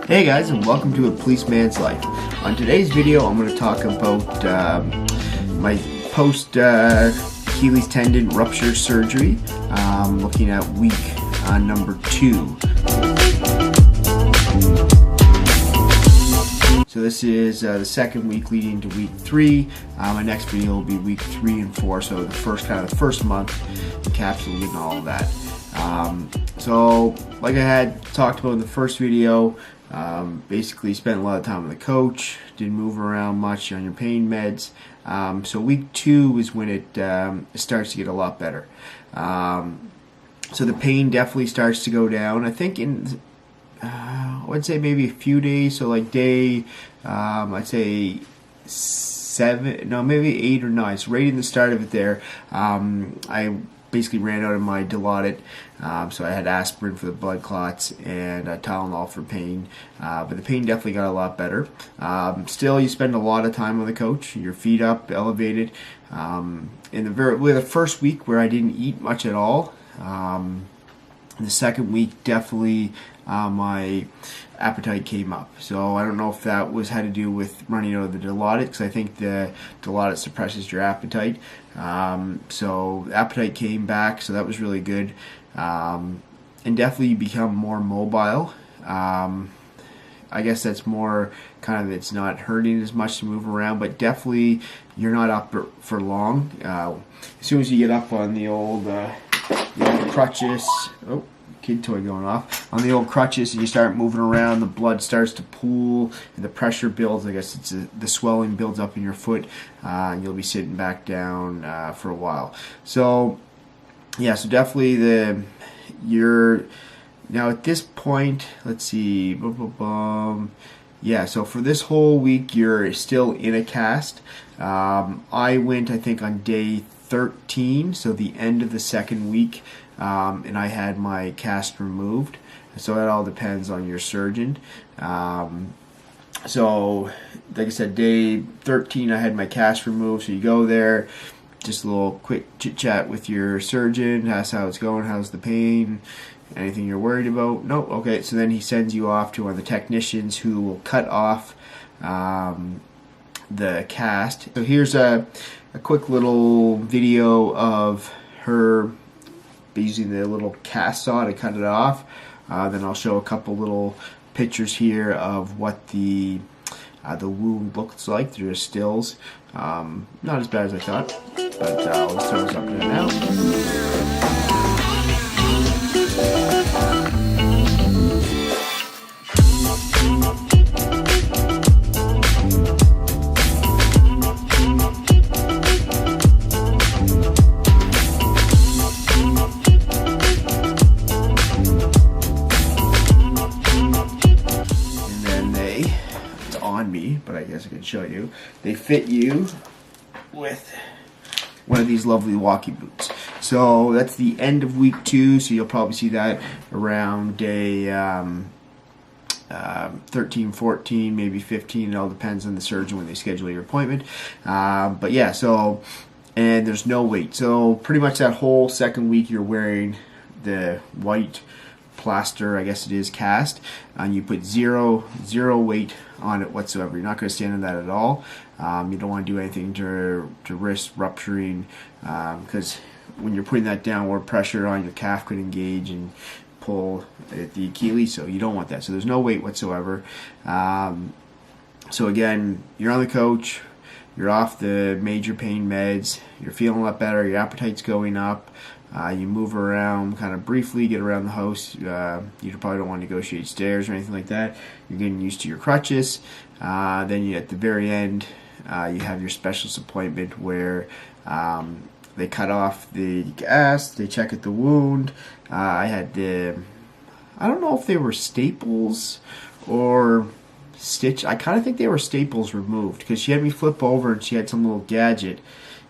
Hey guys, and welcome to A Policeman's Life. On today's video I'm going to talk about my post Achilles Tendon Rupture surgery, looking at week number 2. So this is the second week leading to week 3. My next video will be week 3 and 4, so the first month, encapsulating all of that. So like I had talked about in the first video, basically spent a lot of time with the coach, didn't move around much on your pain meds. So week 2 is when it starts to get a lot better. So the pain definitely starts to go down. I think in I would say maybe a few days, so like day I'd say 7, no, maybe 8 or 9. So right in the start of it there, I basically ran out of my Dilaudid, so I had aspirin for the blood clots and Tylenol for pain, but the pain definitely got a lot better. Still, you spend a lot of time with the coach, your feet up, elevated. In the first week where I didn't eat much at all, the second week definitely my appetite came up. So I don't know if that had to do with running out of the Dilaudid, because I think the Dilaudid suppresses your appetite. So appetite came back, so that was really good. And definitely you become more mobile. I guess that's more kind of, it's not hurting as much to move around, but definitely you're not up for long. As soon as you get up on the old crutches, oh, kid toy going off, on the old crutches, and you start moving around, the blood starts to pool and the pressure builds. I guess it's the swelling builds up in your foot, and you'll be sitting back down for a while. So yeah, so definitely you're now at this point, let's see, yeah, so for this whole week you're still in a cast. I went, I think, on day 13, so the end of the second week, and I had my cast removed. So that all depends on your surgeon. So like I said, day 13 I had my cast removed. So you go there, just a little quick chit chat with your surgeon, ask how it's going, how's the pain, anything you're worried about. No, okay. So then he sends you off to one of the technicians who will cut off the cast. So here's a quick little video of her using the little cast saw to cut it off. Then I'll show a couple little pictures here of what the wound looks like through the stills. Not as bad as I thought, but let's throw this up there now. But I guess I can show you. They fit you with one of these lovely walkie boots. So that's the end of week 2, so you'll probably see that around day 13, 14, maybe 15. It all depends on the surgeon when they schedule your appointment. But yeah, so, and there's no weight. So pretty much that whole second week you're wearing the white plaster, I guess it is, cast, and you put zero weight on it whatsoever. You're not going to stand on that at all. You don't want to do anything to risk rupturing, because when you're putting that downward pressure on, your calf could engage and pull at the Achilles, so you don't want that. So there's no weight whatsoever. So again, you're on the coach, you're off the major pain meds, you're feeling a lot better, your appetite's going up. You move around kind of briefly, get around the house. You probably don't want to negotiate stairs or anything like that. You're getting used to your crutches. Then at the very end, you have your specialist appointment where they cut off the gas, they check at the wound. I don't know if they were staples or stitch. I kind of think they were staples removed, because she had me flip over and she had some little gadget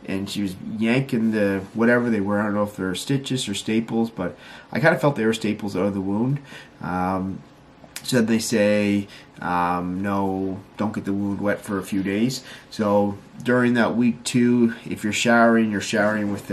and she was yanking the whatever they were. I don't know if they're stitches or staples, but I kind of felt they were staples out of the wound. So they say no, don't get the wound wet for a few days. So during that week 2, if you're showering with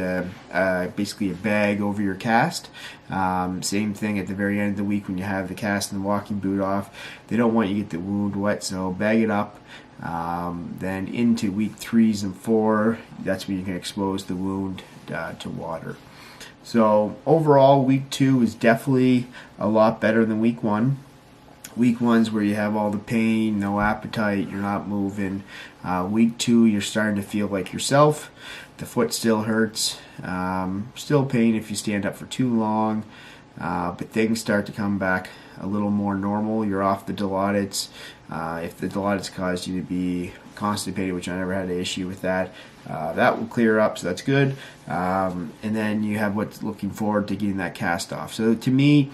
basically a bag over your cast. Same thing at the very end of the week when you have the cast and the walking boot off. They don't want you to get the wound wet, so bag it up. Then into week 3s and 4, that's when you can expose the wound to water. So overall, week 2 is definitely a lot better than week 1. Week 1's where you have all the pain, no appetite, you're not moving. Week 2, you're starting to feel like yourself. The foot still hurts. Still pain if you stand up for too long. But things start to come back a little more normal. You're off the Dilaudid. If the Dilaudid caused you to be constipated, which I never had an issue with that, that will clear up, so that's good. And then you have what's looking forward to getting that cast off. So to me,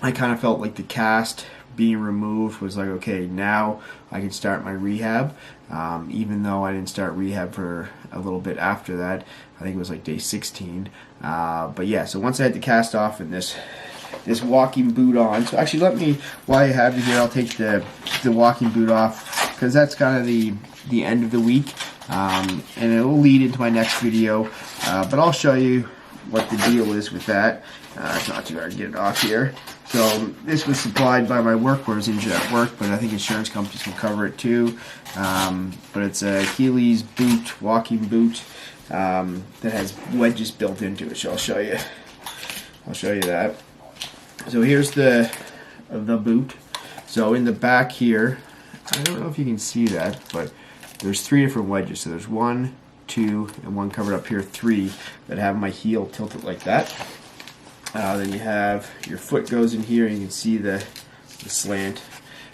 I kind of felt like the cast being removed was like, okay, now I can start my rehab. Even though I didn't start rehab for a little bit after that, I think it was like day 16. But yeah, so once I had the cast off and this walking boot on, so actually let me, while I have you here, I'll take the walking boot off, because that's kind of the end of the week, and it will lead into my next video, but I'll show you what the deal is with that. It's not too hard to get it off here. So this was supplied by my work, where I was injured at work, but I think insurance companies will cover it too. But it's a Achilles boot, walking boot, that has wedges built into it. So I'll show you that. So here's the boot. So in the back here, I don't know if you can see that, but there's 3 different wedges. So there's 1, 2, and 1 covered up here, 3 that have my heel tilted like that. Then you have your foot goes in here, and you can see the slant.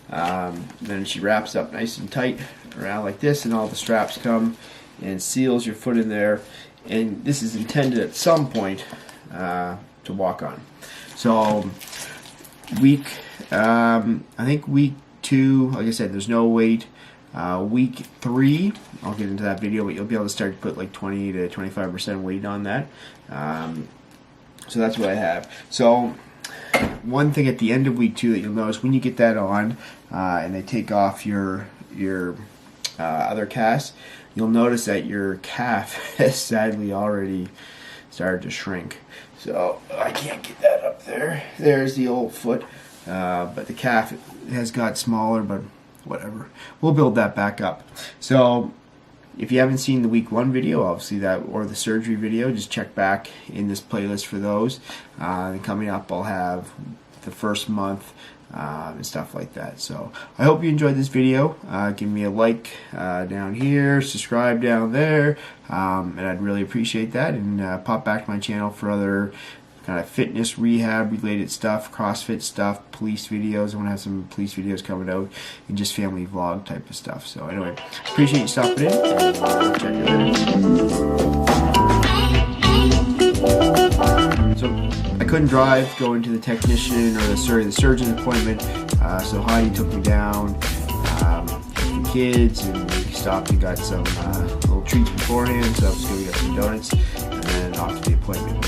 Then she wraps up nice and tight around like this, and all the straps come and seals your foot in there. And this is intended at some point to walk on. So I think week 2, like I said, there's no weight. Week 3, I'll get into that video, but you'll be able to start to put like 20 to 25% weight on that. So that's what I have. So one thing at the end of week 2 that you'll notice when you get that on, and they take off your other cast, you'll notice that your calf has sadly already started to shrink. So I can't get that up there. There's the old foot, but the calf has got smaller, but whatever. We'll build that back up. So if you haven't seen the week 1 video, obviously that, or the surgery video, just check back in this playlist for those. And coming up, I'll have the first month and stuff like that. So I hope you enjoyed this video. Give me a like down here, subscribe down there, and I'd really appreciate that. And pop back to my channel for other kind of fitness, rehab related stuff, CrossFit stuff, police videos. I want to have some police videos coming out, and just family vlog type of stuff. So anyway, appreciate you stopping in, and we'll check you later. So I couldn't drive going to the technician, or the surgeon appointment, so Heidi took me down with the kids, and we stopped and got some little treats beforehand. So I was going to get some donuts, and then off to the appointment.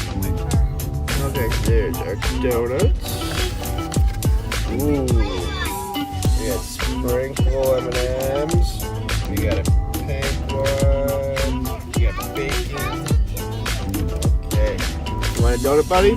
Okay, there's our donuts. Ooh, we got sprinkle M&Ms. We got a pink one. We got bacon. Okay, you want a donut, buddy?